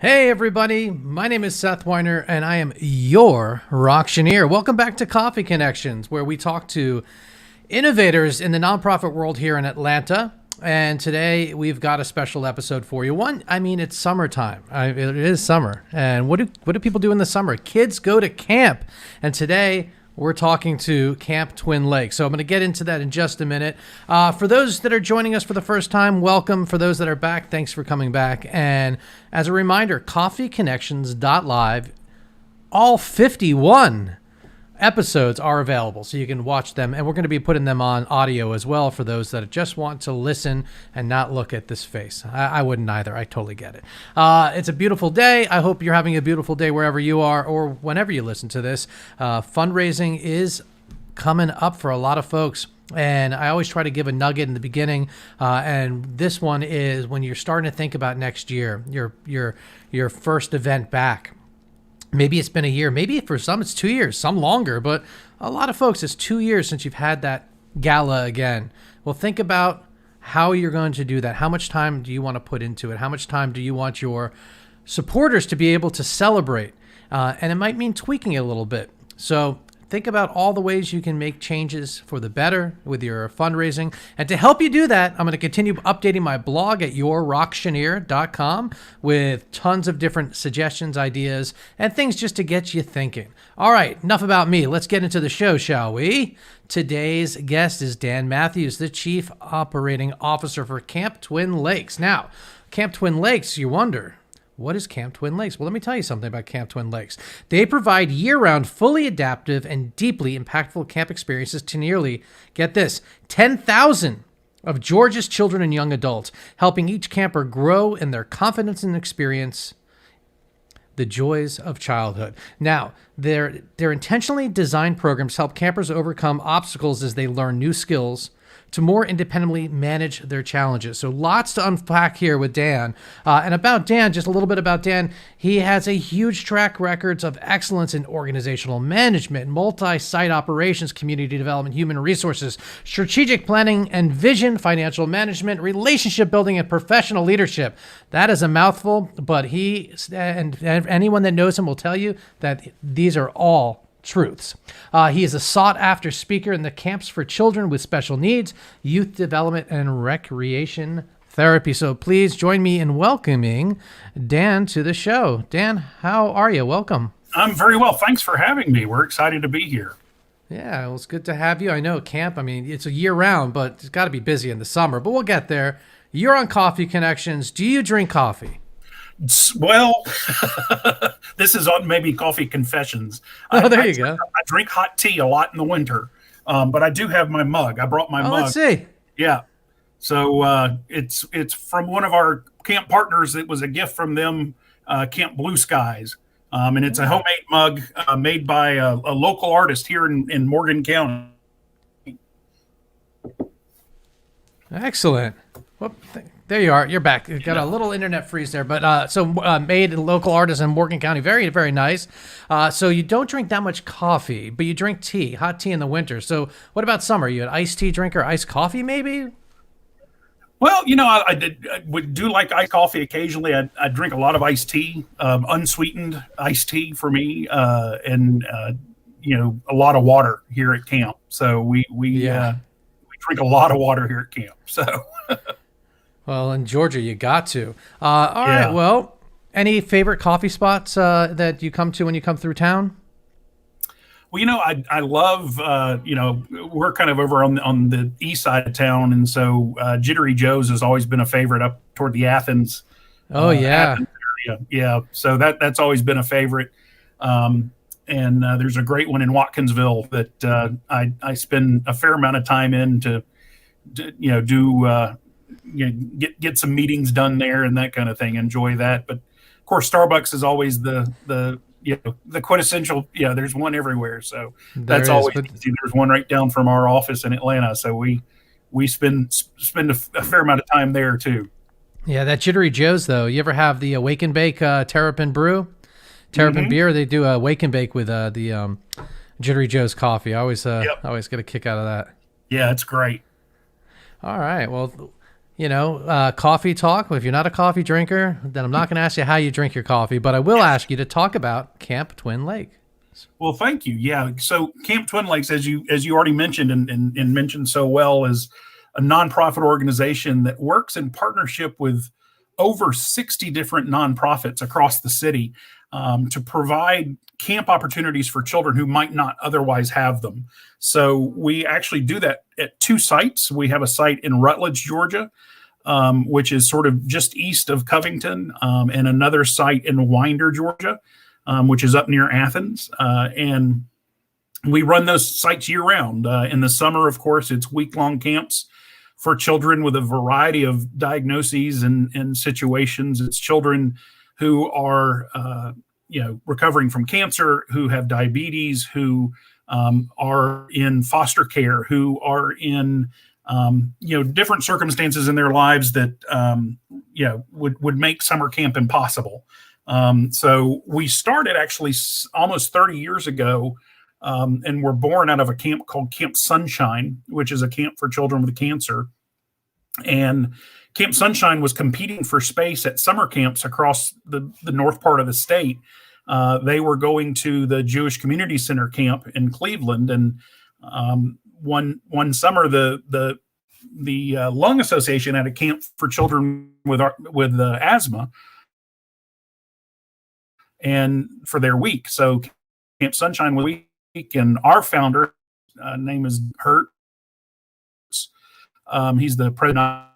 Hey everybody, my name is Seth Weiner and I am your Rocktioneer. Welcome back to Coffee Connections, where we talk to innovators in the nonprofit world here in Atlanta. And today we've got a special episode for you. It's summertime. It is summer. And what do people do in the summer? Kids go to camp. And today we're talking to Camp Twin Lakes. So I'm going to get into that in just a minute. For those that are joining us for the first time, welcome. For those that are back, thanks for coming back. And as a reminder, coffeeconnections.live, all 51 episodes are available, so you can watch them. And we're going to be putting them on audio as well for those that just want to listen and not look at this face. I wouldn't either. I totally get it. It's a beautiful day. I hope you're having a beautiful day wherever you are or whenever you listen to this. Fundraising is coming up for a lot of folks. And I always try to give a nugget in the beginning. And this one is when you're starting to think about next year, your first event back. Maybe it's been a year. Maybe for some it's 2 years, some longer. But a lot of folks, it's 2 years since you've had that gala again. Well, think about how you're going to do that. How much time do you want to put into it? How much time do you want your supporters to be able to celebrate? And it might mean tweaking it a little bit. So think about all the ways you can make changes for the better with your fundraising. And to help you do that, I'm going to continue updating my blog at yourrocktioneer.com with tons of different suggestions, ideas, and things just to get you thinking. All right, enough about me. Let's get into the show, shall we? Today's guest is Dan Matthews, the Chief Operating Officer for Camp Twin Lakes. Now, Camp Twin Lakes, you wonder, what is Camp Twin Lakes? Well, let me tell you something about Camp Twin Lakes. They provide year-round, fully adaptive, and deeply impactful camp experiences to nearly, get this, 10,000 of Georgia's children and young adults, helping each camper grow in their confidence and experience the joys of childhood. Now, their intentionally designed programs help campers overcome obstacles as they learn new skills to more independently manage their challenges. So lots to unpack here with Dan. And about Dan, just a little bit about Dan, he has a huge track record of excellence in organizational management, multi-site operations, community development, human resources, strategic planning and vision, financial management, relationship building, and professional leadership. That is a mouthful, but he and anyone that knows him will tell you that these are all truths. He is a sought-after speaker in the camps for children with special needs, youth development, and recreation therapy. So please join me in welcoming Dan to the show. Dan, how are you? Welcome. I'm very well. Thanks for having me. We're excited to be here. Yeah, well, it's good to have you. I know camp, it's a year-round, but it's got to be busy in the summer. But we'll get there. You're on Coffee Connections. Do you drink coffee? Well, this is on maybe Coffee Confessions. There you go. I drink hot tea a lot in the winter, but I do have my mug. I brought my mug. Let's see. Yeah. So it's from one of our camp partners. It was a gift from them, Camp Blue Skies. And it's a homemade mug made by a local artist here in Morgan County. Excellent. Whoop, there you are. You're back. You've got a little internet freeze there, but made in local artists in Morgan County. Very, very nice. So you don't drink that much coffee, but you drink tea, hot tea in the winter. So what about summer? You an iced tea drinker, iced coffee maybe? Well, I would do like iced coffee occasionally. I drink a lot of iced tea, unsweetened iced tea for me, and a lot of water here at camp. So we drink a lot of water here at camp. So, well, in Georgia, you got to. All right. Well, Any favorite coffee spots that you come to when you come through town? Well, I love, we're kind of over on the east side of town, and so Jittery Joe's has always been a favorite up toward the Oh yeah, Athens area. Yeah, so that's always been a favorite. Um, and there's a great one in Watkinsville that I spend a fair amount of time in to do get some meetings done there and that kind of thing. Enjoy that, but of course, Starbucks is always the quintessential. Yeah, there's one everywhere, so there that's is. always But easy. There's one right down from our office in Atlanta, so we spend a fair amount of time there too. yeah, that Jittery Joe's though. You ever have the Wake and Bake Terrapin brew, Terrapin Hmm. beer? They do a Wake and Bake with the Jittery Joe's coffee. Yep. I always get a kick out of that. Yeah, it's great. All right. Well, coffee talk. Well, if you're not a coffee drinker, then I'm not going to ask you how you drink your coffee, but I will ask you to talk about Camp Twin Lake. Well, thank you. Yeah. So Camp Twin Lakes, as you already mentioned and mentioned so well, is a nonprofit organization that works in partnership with over 60 different nonprofits across the city to provide camp opportunities for children who might not otherwise have them. So we actually do that at two sites. We have a site in Rutledge, Georgia, which is sort of just east of Covington, and another site in Winder, Georgia, which is up near Athens. And we run those sites year round. In the summer, of course, it's week-long camps for children with a variety of diagnoses and situations. It's children who are, recovering from cancer, who have diabetes, who are in foster care, who are in, different circumstances in their lives that, would make summer camp impossible. So we started actually almost 30 years ago, and were born out of a camp called Camp Sunshine, which is a camp for children with cancer. And Camp Sunshine was competing for space at summer camps across the north part of the state. They were going to the Jewish Community Center camp in Cleveland, and one summer the Lung Association had a camp for children with asthma, and for their week. So Camp Sunshine was week, and our founder name is Hurt. He's the president.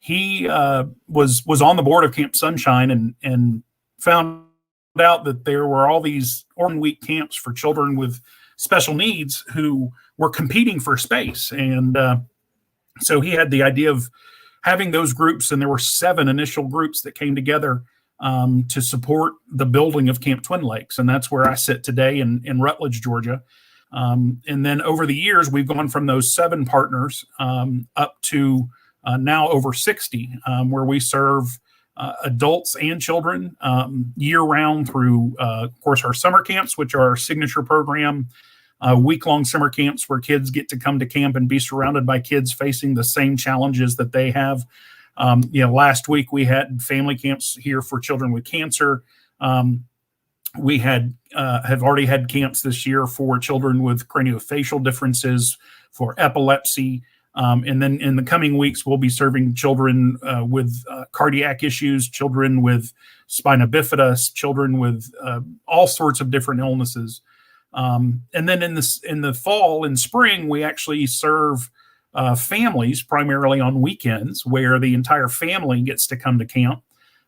He was on the board of Camp Sunshine and found out that there were all these Organ Week camps for children with special needs who were competing for space, and so he had the idea of having those groups, and there were 7 initial groups that came together to support the building of Camp Twin Lakes, and that's where I sit today in Rutledge, Georgia. And then over the years, we've gone from those 7 partners up to now over 60, where we serve adults and children year round through, of course, our summer camps, which are our signature program, week-long summer camps where kids get to come to camp and be surrounded by kids facing the same challenges that they have. Last week we had family camps here for children with cancer. We have already had camps this year for children with craniofacial differences, for epilepsy. And then in the coming weeks, we'll be serving children with cardiac issues, children with spina bifida, children with all sorts of different illnesses. And then in the fall and spring, we actually serve families primarily on weekends where the entire family gets to come to camp.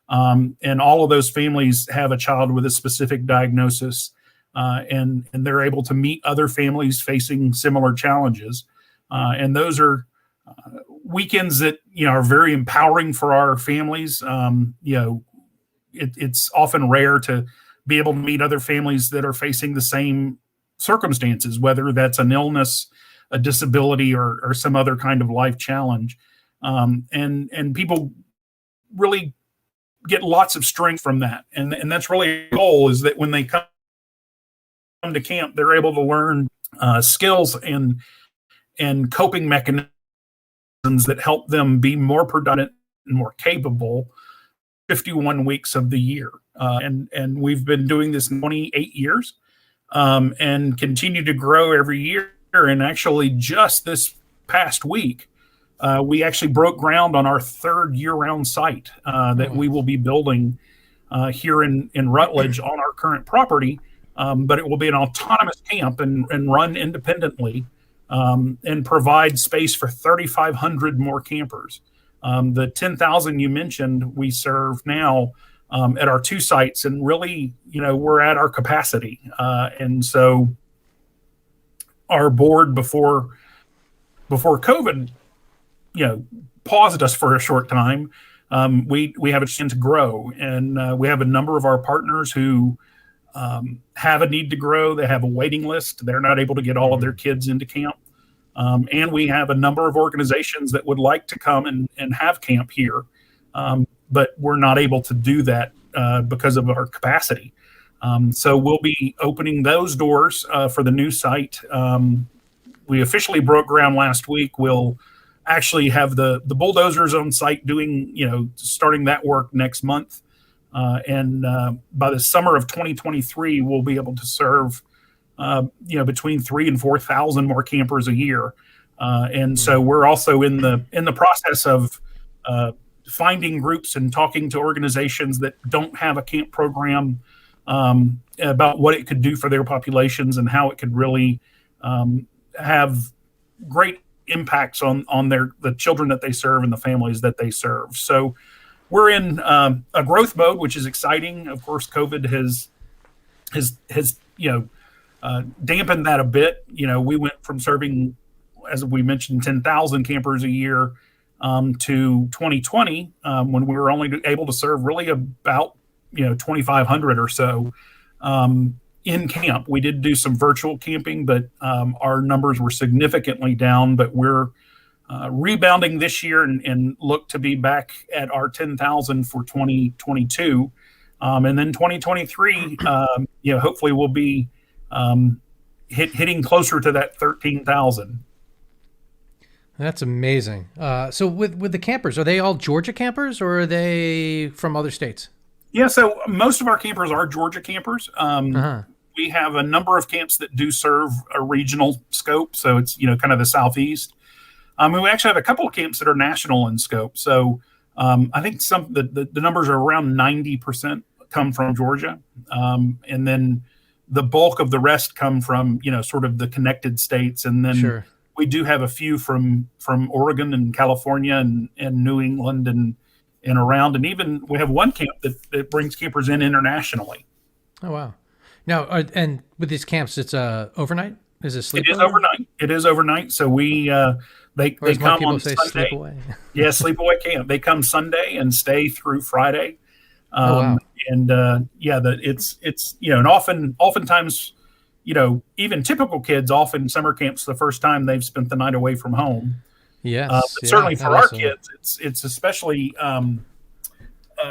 And all of those families have a child with a specific diagnosis, and they're able to meet other families facing similar challenges. And those are weekends that are very empowering for our families. It's often rare to be able to meet other families that are facing the same circumstances, whether that's an illness, a disability, or some other kind of life challenge. And people really get lots of strength from that. And that's really the goal, is that when they come to camp, they're able to learn skills and coping mechanisms that help them be more productive and more capable 51 weeks of the year. And we've been doing this 28 years, and continue to grow every year. And actually just this past week, we actually broke ground on our third year-round site that Oh, we will be building here in Rutledge on our current property. But it will be an autonomous camp and run independently and provide space for 3,500 more campers. The 10,000 you mentioned, we serve now at our two sites, and really, we're at our capacity. And so our board before COVID, paused us for a short time. We have a chance to grow, and we have a number of our partners who have a need to grow. They have a waiting list. They're not able to get all of their kids into camp. And we have a number of organizations that would like to come and have camp here, but we're not able to do that because of our capacity. So we'll be opening those doors for the new site. We officially broke ground last week. We'll actually have the bulldozers on site doing, starting that work next month. And by the summer of 2023, we'll be able to serve, between 3,000 and 4,000 more campers a year. And so we're also in the process of finding groups and talking to organizations that don't have a camp program about what it could do for their populations and how it could really have great impacts on the children that they serve and the families that they serve. So we're in a growth mode, which is exciting. Of course, COVID has dampened that a bit. We went from serving, as we mentioned, 10,000 campers a year to 2020 when we were only able to serve really about 2,500 or so in camp. We did do some virtual camping, but our numbers were significantly down. But we're rebounding this year and look to be back at our 10,000 for 2022. And then 2023, hopefully we'll be hitting closer to that 13,000. that's amazing. So with the campers, are they all Georgia campers or are they from other states? Yeah, so most of our campers are Georgia campers. We have a number of camps that do serve a regional scope, so it's kind of the southeast. And we actually have a couple of camps that are national in scope. So I think the numbers are around 90% come from Georgia, and then the bulk of the rest come from sort of the connected states, and then Sure. we do have a few from Oregon and California and New England and around, and even we have one camp that brings campers in internationally. Oh, wow. Now, and with these camps, it's overnight? Is it sleep? It is overnight. It is overnight. So we they Or as most come people on say, Sunday. sleep away. Yeah, sleepaway camp. They come Sunday and stay through Friday. Oh, wow. And it's and oftentimes even typical kids, often summer camps the first time they've spent the night away from home. Yes. But certainly for our kids, it's especially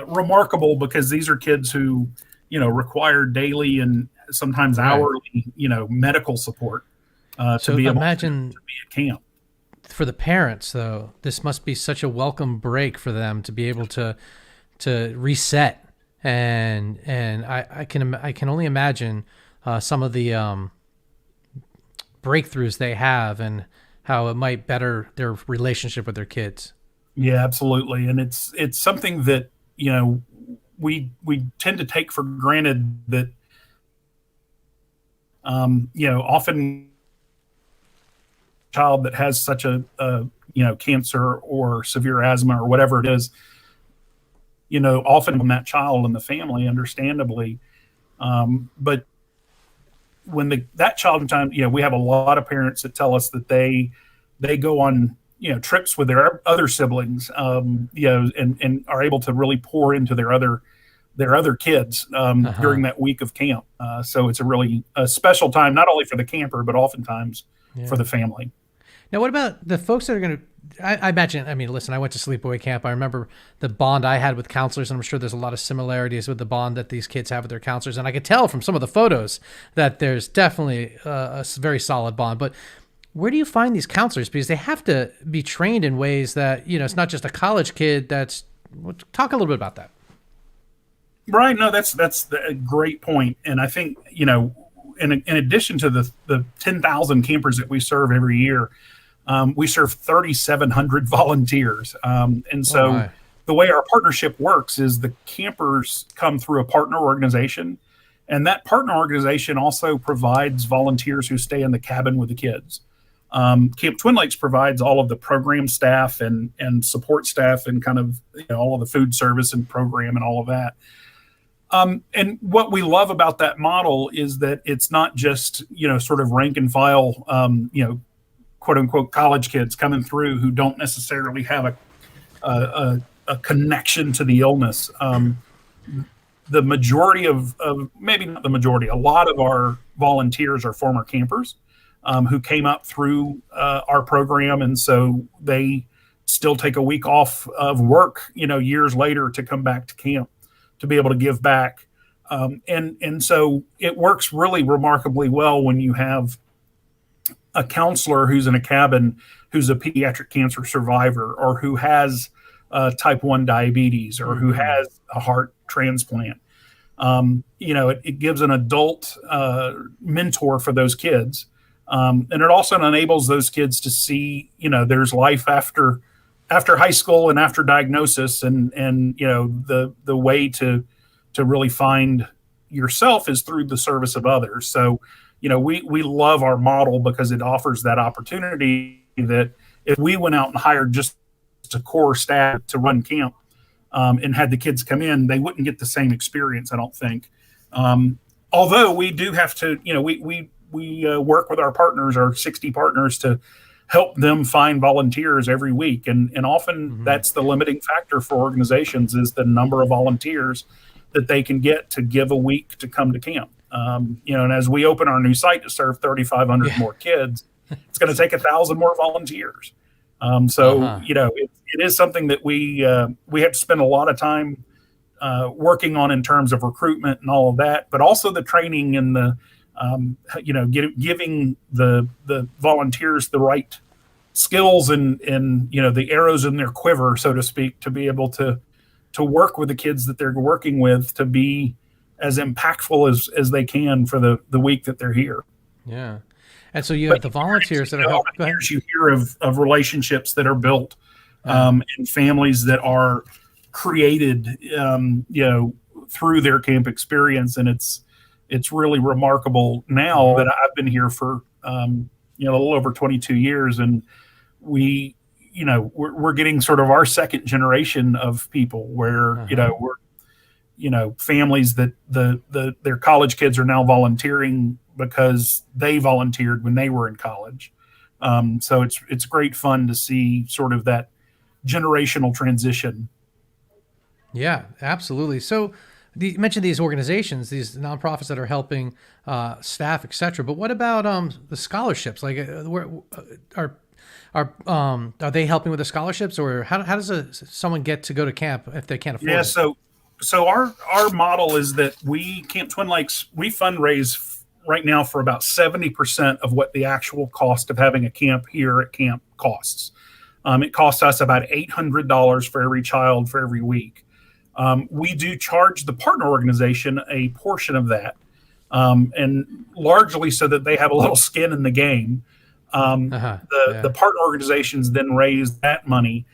remarkable because these are kids who require daily and sometimes hourly medical support So to be able imagine to be at camp. for the parents, though, this must be such a welcome break for them to be able to reset, and I can only imagine some of the breakthroughs they have and how it might better their relationship with their kids. Yeah, absolutely, and it's something that we tend to take for granted that often child that has such a cancer or severe asthma or whatever it is, often that child and the family, understandably, but when that child, sometimes we have a lot of parents that tell us that they go on trips with their other siblings, and are able to really pour into their other kids during that week of camp. So it's a special time, not only for the camper, but oftentimes for the family. Now, what about the folks that are going to, I imagine, listen, I went to sleepaway camp. I remember the bond I had with counselors, and I'm sure there's a lot of similarities with the bond that these kids have with their counselors. And I could tell from some of the photos that there's definitely a very solid bond. But where do you find these counselors? Because they have to be trained in ways that, it's not just a college kid talk a little bit about that. Right. No, that's a great point. And I think, in addition to the 10,000 campers that we serve every year, We serve 3,700 volunteers. And Oh so my. the way our partnership works is the campers come through a partner organization, and that partner organization also provides volunteers who stay in the cabin with the kids. Camp Twin Lakes provides all of the program staff and support staff and kind of all of the food service and program and all of that. And what we love about that model is that it's not just sort of rank and file quote unquote college kids coming through who don't necessarily have a connection to the illness. The majority of maybe not the majority, a lot of our volunteers are former campers who came up through our program, and so they still take a week off of work, years later to come back to camp to be able to give back. And so it works really remarkably well when you have a counselor who's in a cabin who's a pediatric cancer survivor, or who has type 1 diabetes, or who has a heart transplant. It gives an adult mentor for those kids. And it also enables those kids to see, there's life after high school and after diagnosis, and the way to really find yourself is through the service of others. So we love our model because it offers that opportunity that if we went out and hired just a core staff to run camp and had the kids come in, they wouldn't get the same experience, I don't think. Although we do have to, we work with our partners, our 60 partners, to help them find volunteers every week. And often that's the limiting factor for organizations, is the number of volunteers that they can get to give a week to come to camp. And as we open our new site to serve 3,500 more kids, it's going to take 1,000 more volunteers. It is something that we have to spend a lot of time working on in terms of recruitment and all of that, but also the training and the giving the volunteers the right skills and the arrows in their quiver, so to speak, to be able to work with the kids that they're working with to be as impactful as they can for the week that they're here. Yeah. And so you have the volunteers that are helping. Go ahead. You hear of relationships that are built and families that are created, through their camp experience. And it's really remarkable now that I've been here for, a little over 22 years. And we're getting sort of our second generation of people where, we're, families that their college kids are now volunteering because they volunteered when they were in college. So it's great fun to see sort of that generational transition. Yeah, absolutely. So you mentioned these organizations, these nonprofits that are helping staff, et cetera. But what about the scholarships? Like, are they helping with the scholarships, or how does someone get to go to camp if they can't afford it? So our model is that Camp Twin Lakes, we fundraise right now for about 70% of what the actual cost of having a camp here at camp costs. It costs us about $800 for every child for every week. We do charge the partner organization a portion of that, and largely so that they have a little skin in the game. The partner organizations then raise that money.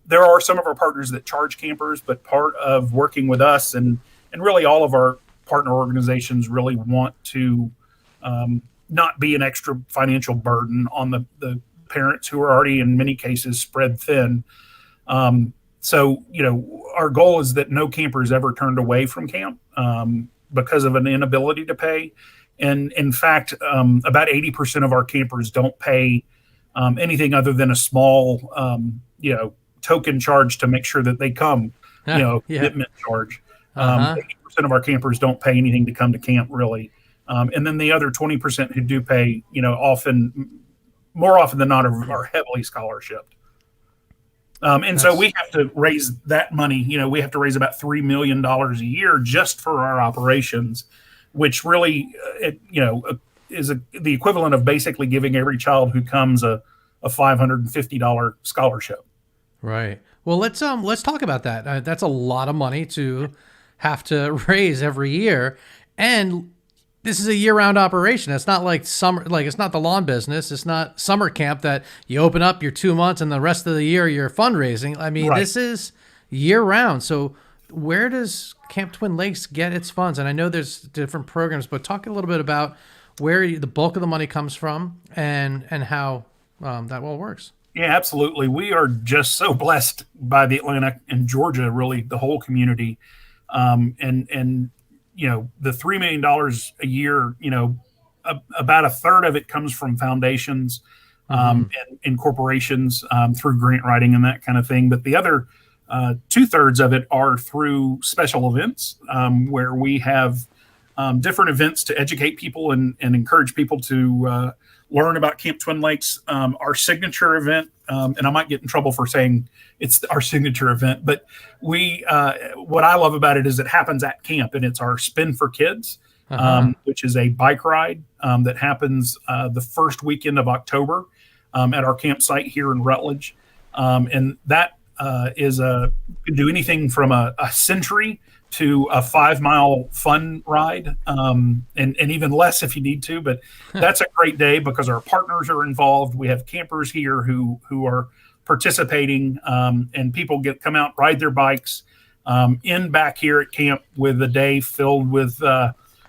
There are some of our partners that charge campers, but part of working with us and really all of our partner organizations really want to not be an extra financial burden on the parents who are already in many cases spread thin. So our goal is that no camper is ever turned away from camp because of an inability to pay. And in fact, about 80% of our campers don't pay anything other than a small, token charge to make sure that they come, commitment charge. 80% of our campers don't pay anything to come to camp, really. And then the other 20% who do pay, more often than not, are heavily scholarshiped. So we have to raise that money. We have to raise about $3 million a year just for our operations, which really, is the equivalent of basically giving every child who comes a $550 scholarship. Right. Well, let's talk about that. That's a lot of money to have to raise every year, and this is a year-round operation. It's not like summer, like it's not the lawn business. It's not summer camp that you open up your 2 months and the rest of the year you're fundraising. I mean, Right. this is year-round. So where does Camp Twin Lakes get its funds? And I know there's different programs, but talk a little bit about where the bulk of the money comes from and how that all works. Yeah, absolutely. We are just so blessed by the Atlanta and Georgia, really the whole community, and the $3 million a year. About a third of it comes from foundations and corporations through grant writing and that kind of thing. But the other two-thirds of it are through special events where we have different events to educate people and encourage people to learn about Camp Twin Lakes. Our signature event, and I might get in trouble for saying it's our signature event, but what I love about it is it happens at camp, and it's our Spin for Kids, which is a bike ride that happens the first weekend of October at our campsite here in Rutledge. And that can do anything from a century to a 5 mile fun ride, and even less if you need to. But that's a great day because our partners are involved. We have campers here who are participating, and people come out, ride their bikes in back here at camp with a day filled with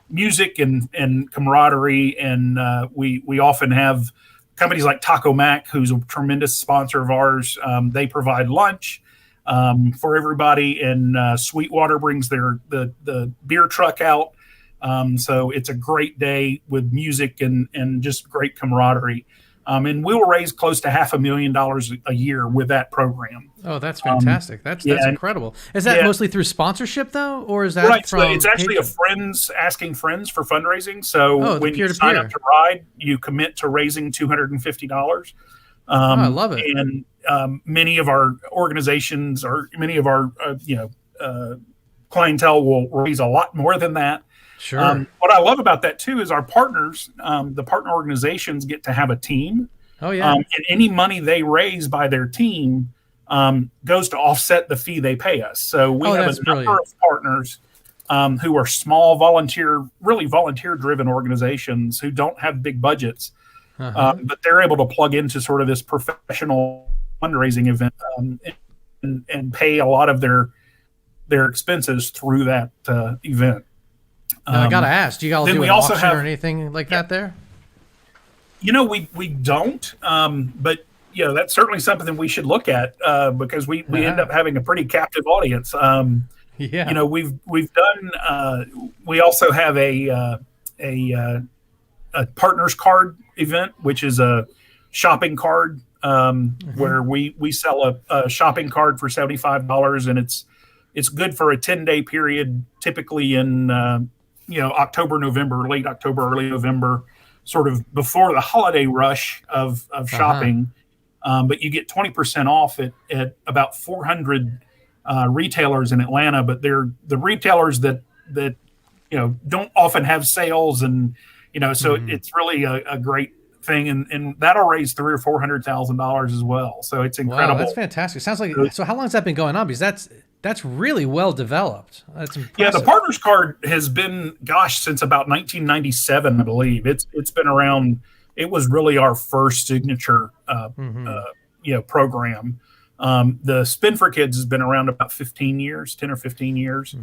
music and camaraderie. And we often have companies like Taco Mac, who's a tremendous sponsor of ours. They provide lunch for everybody, and Sweetwater brings the beer truck out. So it's a great day with music and just great camaraderie. And we will raise close to $500,000 a year with that program. Oh, that's fantastic. That's incredible. Is that mostly through sponsorship though, or is that right? From So it's actually a friends asking friends for fundraising. So when you sign up to ride, you commit to raising $250. I love it. And many of our organizations or many of our clientele will raise a lot more than that. Sure. What I love about that too is our partners, the partner organizations, get to have a team. Oh yeah. And any money they raise by their team goes to offset the fee they pay us. So we have a number of partners who are small volunteer-driven organizations who don't have big budgets, but they're able to plug into sort of this professional fundraising event and pay a lot of their expenses through that event. I gotta ask, do you guys do an auction or anything like that there? We don't, but that's certainly something we should look at because we end up having a pretty captive audience. We've done. We also have a partners card event, which is a shopping card where we sell a shopping card for $75, and it's good for a 10-day period, typically in October, November, late October, early November, sort of before the holiday rush of shopping. But you get 20% off at about 400 retailers in Atlanta, but they're the retailers that don't often have sales, and so it's really a great thing, and that'll raise $300,000 or $400,000 as well. So it's incredible. Wow, that's fantastic. Sounds like so. How long has that been going on? Because that's really well developed. That's impressive. Yeah, the partners card has been, since about 1997, I believe. It's been around. It was really our first signature, program. The Spin for Kids has been around about 10 or 15 years.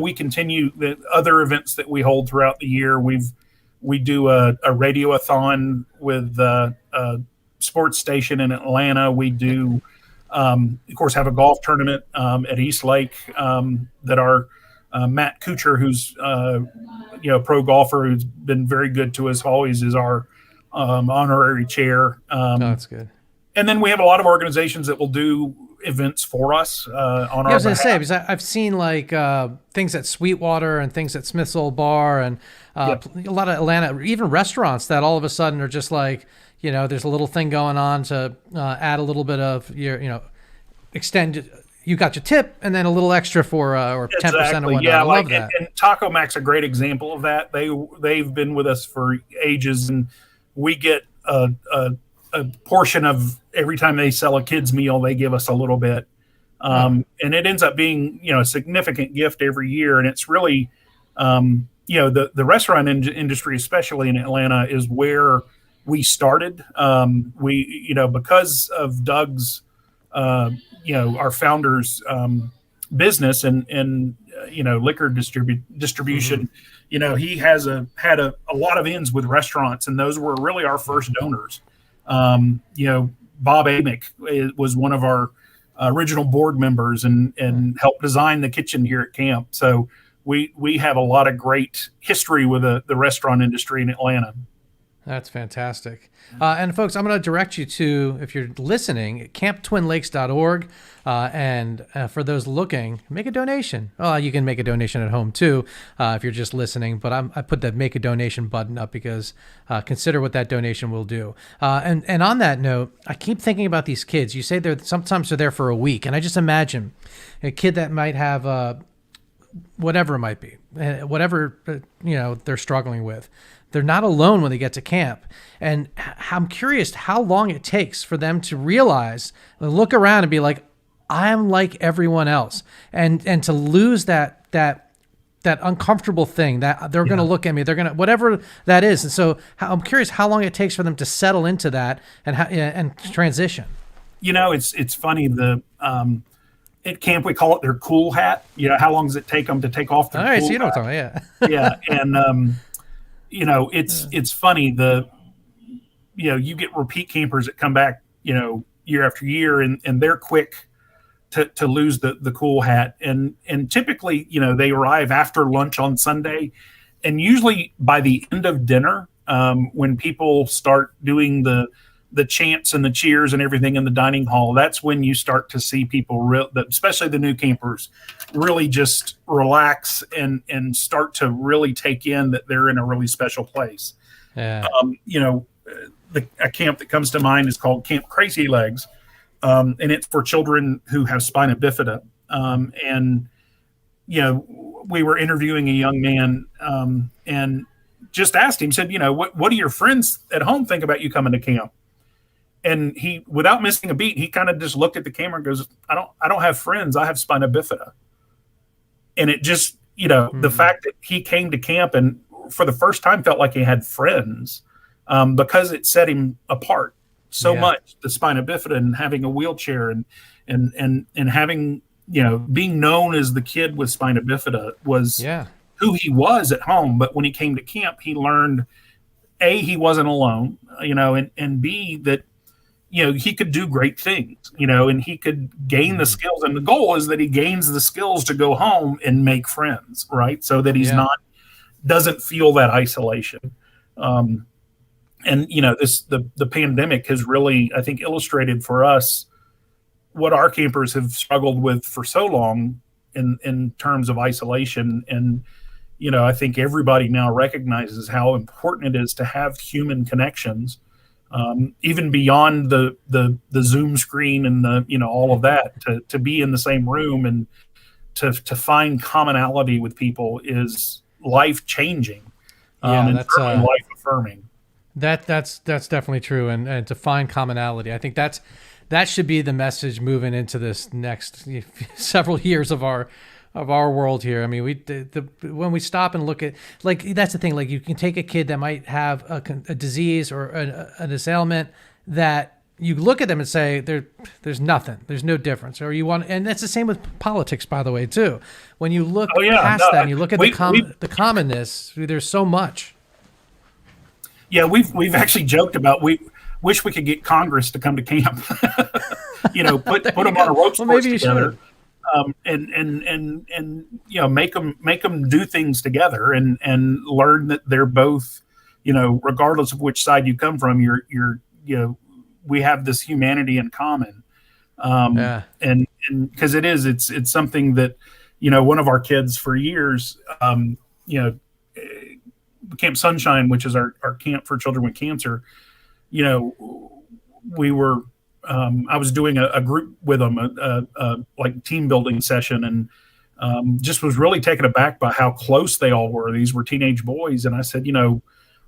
We continue the other events that we hold throughout the year. We do a radiothon with a sports station in Atlanta. We do, of course, have a golf tournament at East Lake that our Matt Kuchar, who's pro golfer, who's been very good to us, always is our honorary chair. That's good. And then we have a lot of organizations that will do events for us on our behalf. I was going to say, because I've seen like things at Sweetwater and things at Smith's Old Bar and a lot of Atlanta, even restaurants that all of a sudden are just like, there's a little thing going on to add a little bit of your, extend. You got your tip and then a little extra for or 10% or whatnot. Yeah, I love that. And Taco Mac's a great example of that. They've been with us for ages, and we get a portion of every time they sell a kid's meal, they give us a little bit. And it ends up being, a significant gift every year. And it's really, the restaurant industry, especially in Atlanta, is where we started. Because of Doug's, our founder's business and liquor Hmm. distribution. He has had a lot of ins with restaurants, and those were really our first donors. Bob Amick was one of our original board members and helped design the kitchen here at camp. So we have a lot of great history with the restaurant industry in Atlanta. That's fantastic. And folks, I'm going to direct you to, if you're listening, camptwinlakes.org. And for those looking, make a donation. Oh, you can make a donation at home too, if you're just listening. But I put that make a donation button up because consider what that donation will do. And on that note, I keep thinking about these kids. You say sometimes they're there for a week. And I just imagine a kid that might have whatever it might be, whatever they're struggling with. They're not alone when they get to camp. And I'm curious how long it takes for them to realize, look around and be like, I'm like everyone else. And to lose that uncomfortable thing that they're going to look at me, they're going to, whatever that is. And so I'm curious how long it takes for them to settle into that and transition. It's funny. At camp, we call it their cool hat. How long does it take them to take off All their right. cool So you know what hat? I'm talking about. Yeah. And, it's funny. You get repeat campers that come back, year after year, and they're quick to lose the cool hat. And typically, they arrive after lunch on Sunday, and usually by the end of dinner, when people start doing the chants and the cheers and everything in the dining hall, that's when you start to see people, especially the new campers, really just relax and start to really take in that they're in a really special place. Yeah. A camp that comes to mind is called Camp Crazy Legs, and it's for children who have spina bifida. And we were interviewing a young man, and just asked him, said, what do your friends at home think about you coming to camp? And he, without missing a beat, he kind of just looked at the camera and goes, I don't have friends. I have spina bifida. And it just, the fact that he came to camp and for the first time felt like he had friends, because it set him apart so much, the spina bifida and having a wheelchair and having, being known as the kid with spina bifida was who he was at home. But when he came to camp, he learned, A, he wasn't alone, and B, that, he could do great things, and he could gain the skills. And the goal is that he gains the skills to go home and make friends, right? So that he's doesn't feel that isolation. And, the pandemic has really, I think, illustrated for us what our campers have struggled with for so long in terms of isolation. And, I think everybody now recognizes how important it is to have human connections. Even beyond the Zoom screen and all of that, to be in the same room and to find commonality with people is life changing, and That's life affirming. That's definitely true, and to find commonality, I think that should be the message moving into this next several years of our world here. I mean, when we stop and look at, like, that's the thing. Like, you can take a kid that might have a disease or an ailment that you look at them and say there's nothing, there's no difference, or and that's the same with politics, by the way, too. When you look past that and you look at the commonness, there's so much. Yeah, we've actually joked about, we wish we could get Congress to come to camp. Put them on a ropes course together. And make them do things together and learn that they're both, regardless of which side you come from, we have this humanity in common. And because it's something that, one of our kids for years, Camp Sunshine, which is our camp for children with cancer, we were, I was doing a group with them, like team building session, and just was really taken aback by how close they all were. These were teenage boys. And I said, a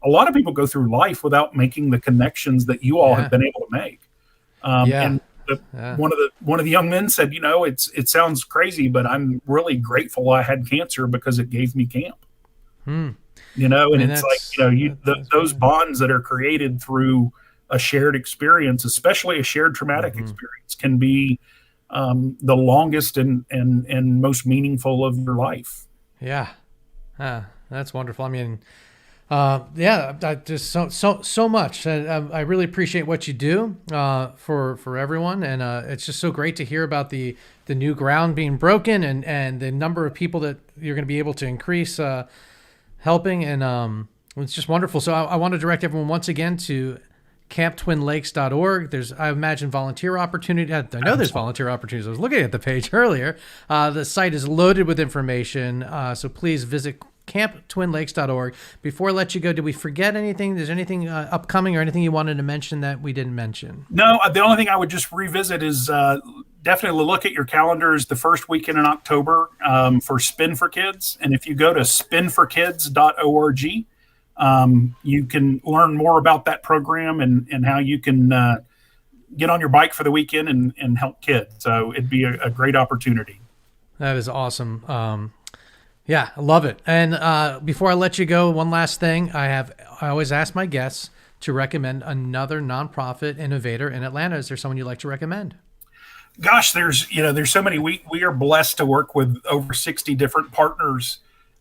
lot of people go through life without making the connections that you all have been able to make. And one of the young men said, it sounds crazy, but I'm really grateful I had cancer because it gave me camp. You know, I and mean, it's like, you know, that's those great. bonds that are created through a shared experience, especially a shared traumatic experience, can be the longest and most meaningful of your life. Yeah. That's wonderful. I mean, yeah, I just so much. I really appreciate what you do for everyone, and it's just so great to hear about the new ground being broken and the number of people that you're going to be able to increase helping, and it's just wonderful. So I want to direct everyone once again to camptwinlakes.org. There's, I imagine, volunteer opportunity. I know there's volunteer opportunities. I was looking at the page earlier. The site is loaded with information, so please visit camptwinlakes.org. Before I let you go, did we forget anything? Is there anything upcoming or anything you wanted to mention that we didn't mention? No, the only thing I would just revisit is definitely look at your calendars the first weekend in October for Spin for Kids. And if you go to spinforkids.org, you can learn more about that program and how you can get on your bike for the weekend and help kids. So it'd be a great opportunity. That is awesome. Yeah, I love it. And before I let you go, one last thing. I always ask my guests to recommend another nonprofit innovator in Atlanta. Is there someone you'd like to recommend? Gosh, there's so many. We are blessed to work with over 60 different partners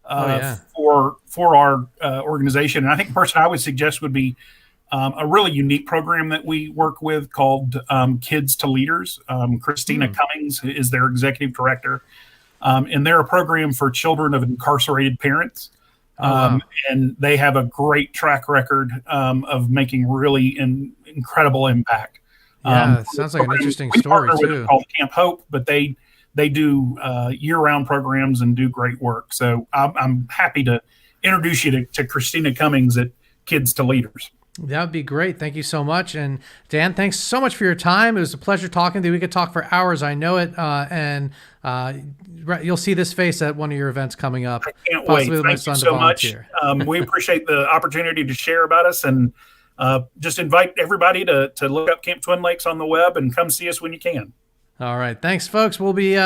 for our organization. And I think the person I would suggest would be a really unique program that we work with called Kids to Leaders. Christina Cummings is their executive director. And they're a program for children of incarcerated parents. And they have a great track record of making really incredible impact. Yeah, sounds like an interesting story too. It's called Camp Hope, but they do year-round programs and do great work. So I'm happy to introduce you to Christina Cummings at Kids to Leaders. That would be great. Thank you so much. And Dan, thanks so much for your time. It was a pleasure talking to you. We could talk for hours. I know it. And you'll see this face at one of your events coming up. I can't wait. Thank you so much. We appreciate the opportunity to share about us, and just invite everybody to look up Camp Twin Lakes on the web and come see us when you can. All right. Thanks, folks. We'll be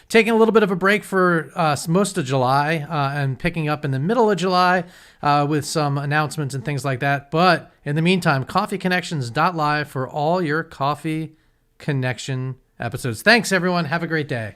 taking a little bit of a break for most of July and picking up in the middle of July with some announcements and things like that. But in the meantime, coffeeconnections.live for all your Coffee Connection episodes. Thanks, everyone. Have a great day.